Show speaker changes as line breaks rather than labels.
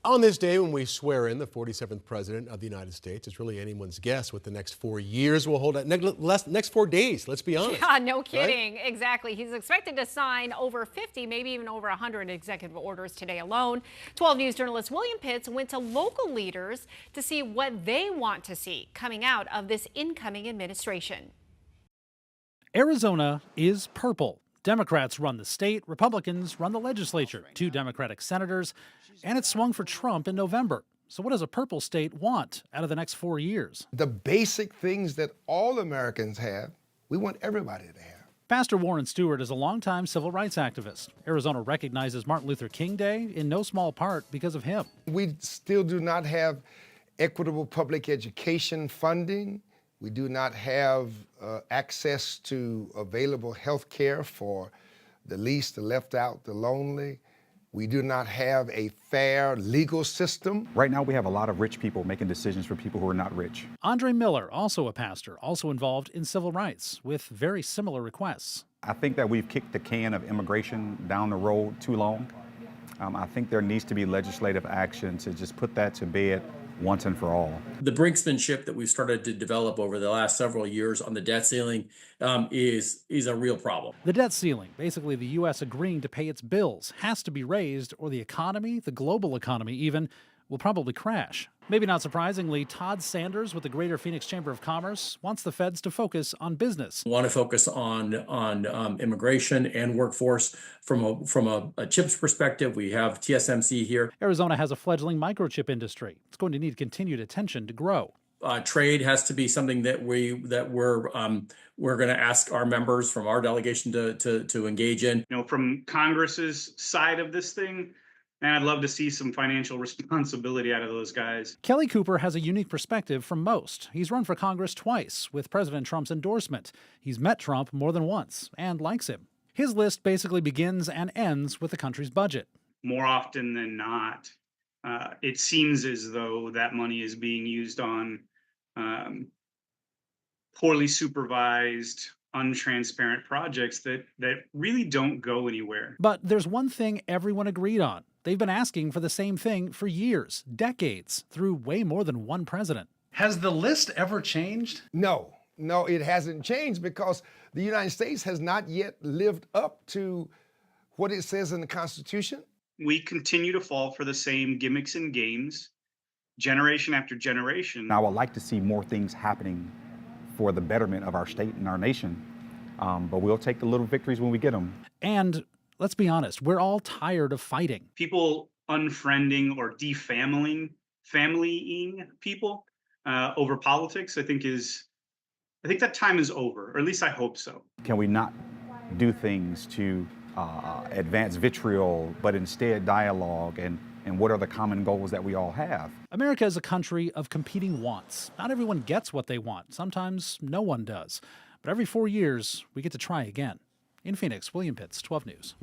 On this day when we swear in the 47th President of the United States, it's really anyone's guess what the next 4 years will hold. Next 4 days, let's be honest.
Yeah, no kidding.
Right?
Exactly. He's expected to sign over 50, maybe even over 100 executive orders today alone. 12 News journalist William Pitts went to local leaders to see what they want to see coming out of this incoming administration.
Arizona is purple. Democrats run the state, Republicans run the legislature, 2 Democratic senators, and it swung for Trump in November. So what does a purple state want out of the next 4 years?
The basic things that all Americans have, we want everybody to have.
Pastor Warren Stewart is a longtime civil rights activist. Arizona recognizes Martin Luther King Day in no small part because of him.
We still do not have equitable public education funding. We do not have access to available health care for the least, the left out, the lonely. We do not have a fair legal system.
Right now, we have a lot of rich people making decisions for people who are not rich.
Andre Miller, also a pastor, also involved in civil rights, with very similar requests.
I think that we've kicked the can of immigration down the road too long. I think there needs to be legislative action to just put that to bed once and for all.
The brinksmanship that we've started to develop over the last several years on the debt ceiling is a real problem.
The debt ceiling, basically the U.S. agreeing to pay its bills, has to be raised or the economy, the global economy even, will probably crash. Maybe not surprisingly, Todd Sanders with the Greater Phoenix Chamber of Commerce wants the feds to focus on business.
We want to focus on immigration and workforce from a chips perspective. We have TSMC here.
Arizona has a fledgling microchip industry. It's going to need continued attention to grow.
Trade has to be something that we're going to ask our members from our delegation to engage in.
You know, from Congress's side of this thing, and I'd love to see some financial responsibility out of those guys.
Kelly Cooper has a unique perspective from most. He's run for Congress twice with President Trump's endorsement. He's met Trump more than once and likes him. His list basically begins and ends with the country's budget.
More often than not, it seems as though that money is being used on poorly supervised, untransparent projects that really don't go anywhere.
But there's one thing everyone agreed on. They've been asking for the same thing for years, decades, through way more than one president.
Has the list ever changed?
No, it hasn't changed because the United States has not yet lived up to what it says in the Constitution.
We continue to fall for the same gimmicks and games, generation after generation.
I would like to see more things happening for the betterment of our state and our nation, but we'll take the little victories when we get them.
And let's be honest, we're all tired of fighting.
People unfriending or defamilying people over politics, I think that time is over, or at least I hope so.
Can we not do things to advance vitriol, but instead dialogue and what are the common goals that we all have?
America is a country of competing wants. Not everyone gets what they want. Sometimes no one does. But every 4 years, we get to try again. In Phoenix, William Pitts, 12 News.